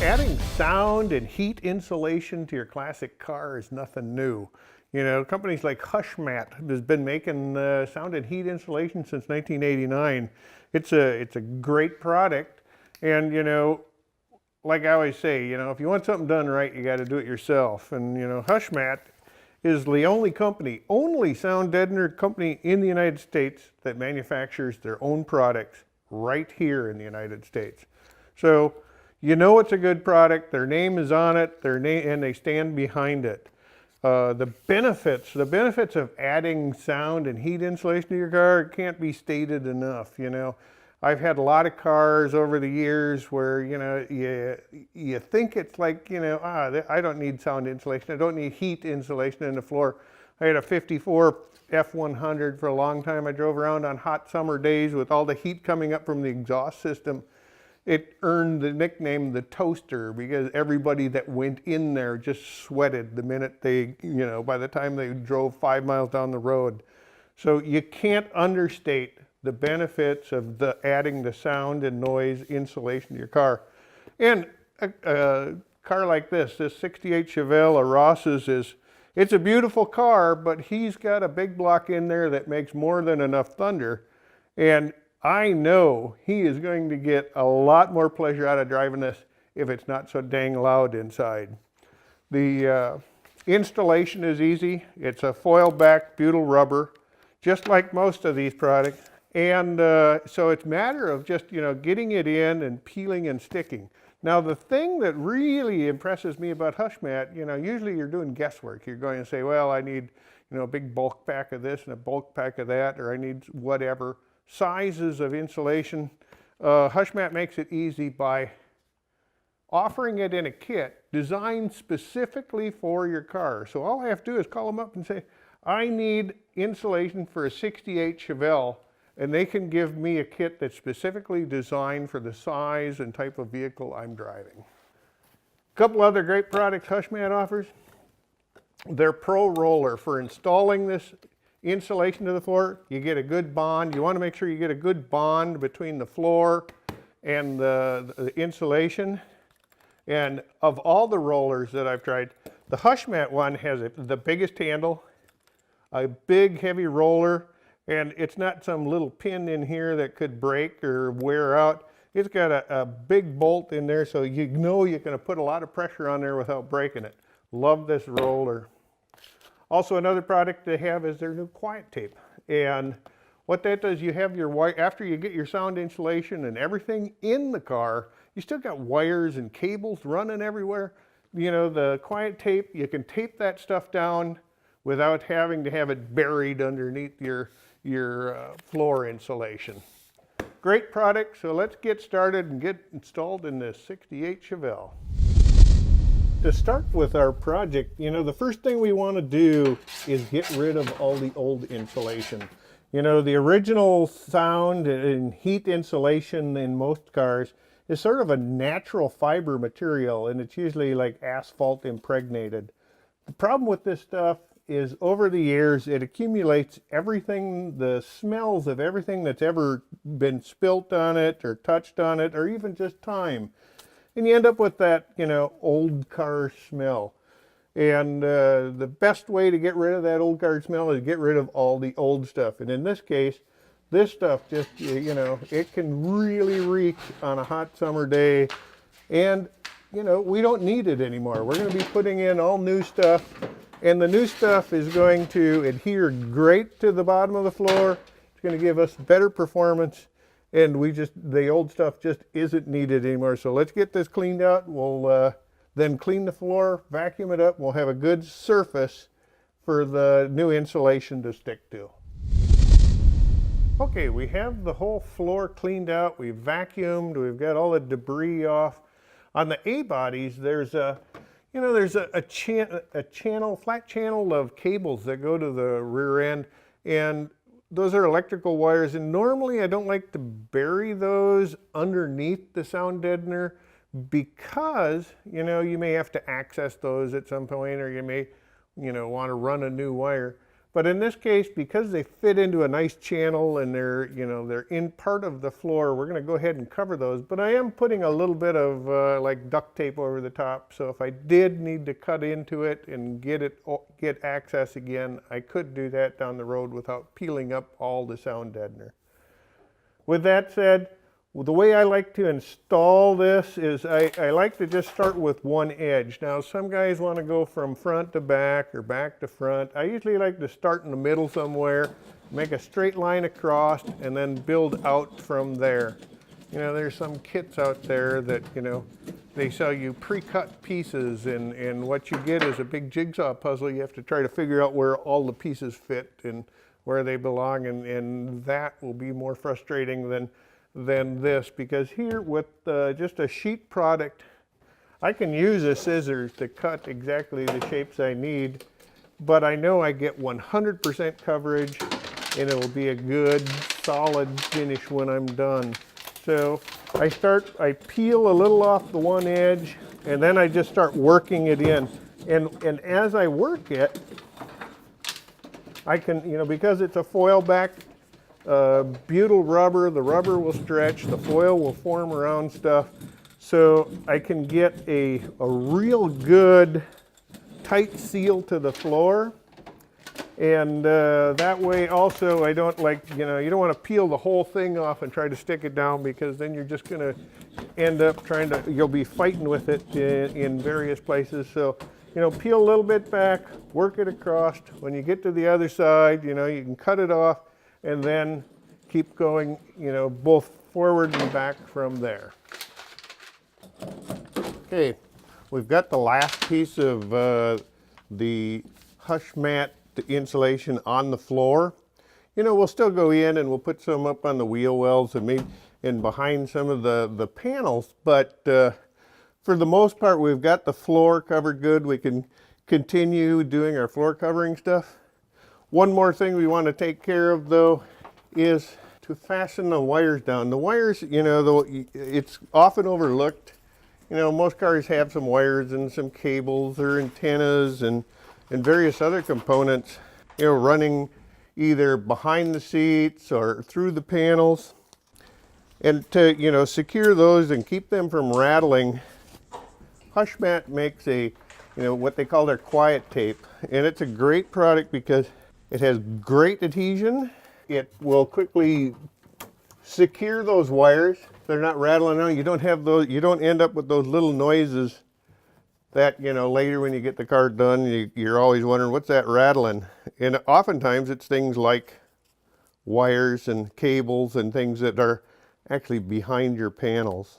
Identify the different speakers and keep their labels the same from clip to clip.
Speaker 1: Adding sound and heat insulation to your classic car is nothing new. You know, companies like HushMat has been making sound and heat insulation since 1989. It's a great product, and you know, like I always say, you know, if you want something done right, you got to do it yourself. And you know, HushMat is the only sound deadener company in the United States that manufactures their own products right here in the United States. So you know it's a good product, their name is on it, and they stand behind it. The benefits of adding sound and heat insulation to your car can't be stated enough. You know, I've had a lot of cars over the years where, you know, you think it's like, you know, I don't need sound insulation, I don't need heat insulation in the floor. I had a 54 F100 for a long time. I drove around on hot summer days with all the heat coming up from the exhaust system. It earned the nickname the toaster because everybody that went in there just sweated the minute they, you know, by the time they drove 5 miles down the road. So you can't understate the benefits of adding the sound and noise insulation to your car. And a car like this 68 Chevelle, a Ross's, it's a beautiful car, but he's got a big block in there that makes more than enough thunder. And I know he is going to get a lot more pleasure out of driving this if it's not so dang loud inside. The installation is easy. It's a foil back butyl rubber, just like most of these products. And so it's a matter of just, you know, getting it in and peeling and sticking. Now the thing that really impresses me about HushMat, you know, usually you're doing guesswork. You're going to say, well, I need, you know, a big bulk pack of this and a bulk pack of that, or I need whatever sizes of insulation. HushMat makes it easy by offering it in a kit designed specifically for your car. So all I have to do is call them up and say, I need insulation for a 68 Chevelle, and they can give me a kit that's specifically designed for the size and type of vehicle I'm driving. A couple other great products HushMat offers. Their Pro Roller for installing this insulation to the floor. You get a good bond. You want to make sure you get a good bond between the floor and the insulation. And of all the rollers that I've tried, the HushMat one has the biggest handle, a big heavy roller, and it's not some little pin in here that could break or wear out. It's got a big bolt in there, so you know you're going to put a lot of pressure on there without breaking it. Love this roller. Also, another product they have is their new quiet tape. And what that does, you have your wire, after you get your sound insulation and everything in the car, you still got wires and cables running everywhere. You know, the quiet tape, you can tape that stuff down without having to have it buried underneath your floor insulation. Great product, so let's get started and get installed in this 68 Chevelle. To start with our project, you know, the first thing we want to do is get rid of all the old insulation. You know, the original sound and heat insulation in most cars is sort of a natural fiber material, and it's usually like asphalt impregnated. The problem with this stuff is over the years it accumulates everything, the smells of everything that's ever been spilt on it or touched on it, or even just time. And you end up with that, you know, old car smell. And the best way to get rid of that old car smell is get rid of all the old stuff. And in this case, this stuff just, you know, it can really reek on a hot summer day. And, you know, we don't need it anymore. We're going to be putting in all new stuff. And the new stuff is going to adhere great to the bottom of the floor. It's going to give us better performance. And the old stuff just isn't needed anymore. So let's get this cleaned out. We'll then clean the floor, vacuum it up. We'll have a good surface for the new insulation to stick to. Okay, we have the whole floor cleaned out. We've vacuumed. We've got all the debris off. On the A bodies, there's a flat channel of cables that go to the rear end, and those are electrical wires, and normally I don't like to bury those underneath the sound deadener because, you know, you may have to access those at some point, or you may, you know, want to run a new wire. But in this case, because they fit into a nice channel and they're, they're in part of the floor, we're going to go ahead and cover those. But I am putting a little bit of like duct tape over the top. So if I did need to cut into it and get access again, I could do that down the road without peeling up all the sound deadener. With that said, the way I like to install this is I like to just start with one edge. Now some guys want to go from front to back or back to front. I usually like to start in the middle somewhere, make a straight line across, and then build out from there. There's some kits out there that, they sell you pre-cut pieces, and what you get is a big jigsaw puzzle. You have to try to figure out where all the pieces fit and where they belong, and that will be more frustrating than this, because here with just a sheet product, I can use a scissors to cut exactly the shapes I need, but I know I get 100% coverage and it'll be a good solid finish when I'm done. So I peel a little off the one edge, and then I just start working it in, and as I work it, I can, because it's a foil back butyl rubber, the rubber will stretch, the foil will form around stuff, so I can get a real good tight seal to the floor. And that way also I don't you don't want to peel the whole thing off and try to stick it down, because then you're just going to end up you'll be fighting with it in various places. So, peel a little bit back, work it across. When you get to the other side, you can cut it off and then keep going, both forward and back from there. Okay, we've got the last piece of the HushMat insulation on the floor. We'll still go in and we'll put some up on the wheel wells and maybe in behind some of the panels, but for the most part, we've got the floor covered good. We can continue doing our floor covering stuff. One more thing we want to take care of, though, is to fasten the wires down. The wires, it's often overlooked. Most cars have some wires and some cables or antennas and various other components, running either behind the seats or through the panels. And to, secure those and keep them from rattling, HushMat makes what they call their quiet tape. And it's a great product because it has great adhesion. It will quickly secure those wires. They're not rattling around. You don't have those, you don't end up with those little noises that, later when you get the car done, you're always wondering, what's that rattling? And oftentimes it's things like wires and cables and things that are actually behind your panels.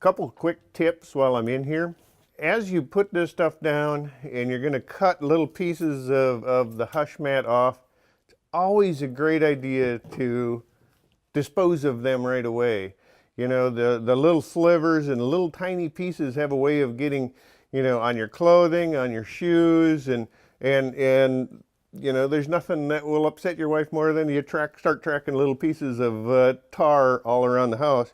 Speaker 1: Couple quick tips while I'm in here. As you put this stuff down and you're going to cut little pieces of the HushMat off, it's always a great idea to dispose of them right away. The little slivers and little tiny pieces have a way of getting, on your clothing, on your shoes, and there's nothing that will upset your wife more than you start tracking little pieces of tar all around the house.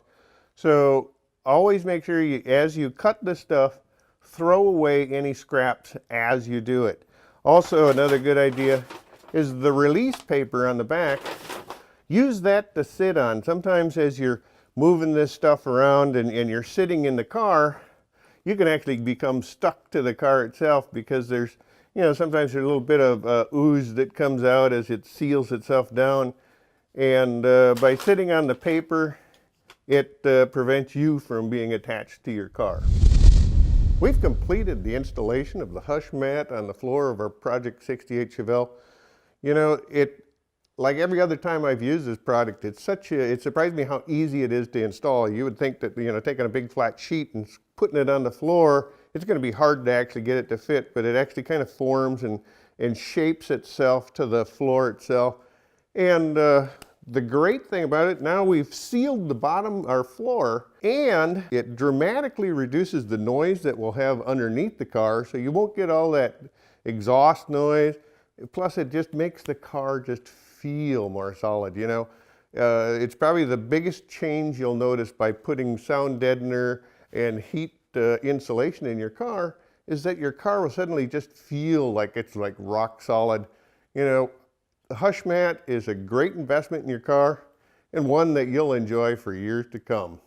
Speaker 1: So always make sure as you cut this stuff, throw away any scraps as you do it. Also, another good idea is the release paper on the back. Use that to sit on. Sometimes as you're moving this stuff around and you're sitting in the car, you can actually become stuck to the car itself, because there's, sometimes there's a little bit of ooze that comes out as it seals itself down. And by sitting on the paper, it prevents you from being attached to your car. We've completed the installation of the HushMat on the floor of our Project 68 Chevelle. Like every other time I've used this product, it surprised me how easy it is to install. You would think that, taking a big flat sheet and putting it on the floor, it's going to be hard to actually get it to fit, but it actually kind of forms and shapes itself to the floor itself. And the great thing about it, now we've sealed the bottom, our floor, and it dramatically reduces the noise that we'll have underneath the car, so you won't get all that exhaust noise. Plus, it just makes the car just feel more solid, It's probably the biggest change you'll notice by putting sound deadener and heat insulation in your car, is that your car will suddenly just feel like it's like rock solid, You know, the HushMat is a great investment in your car and one that you'll enjoy for years to come.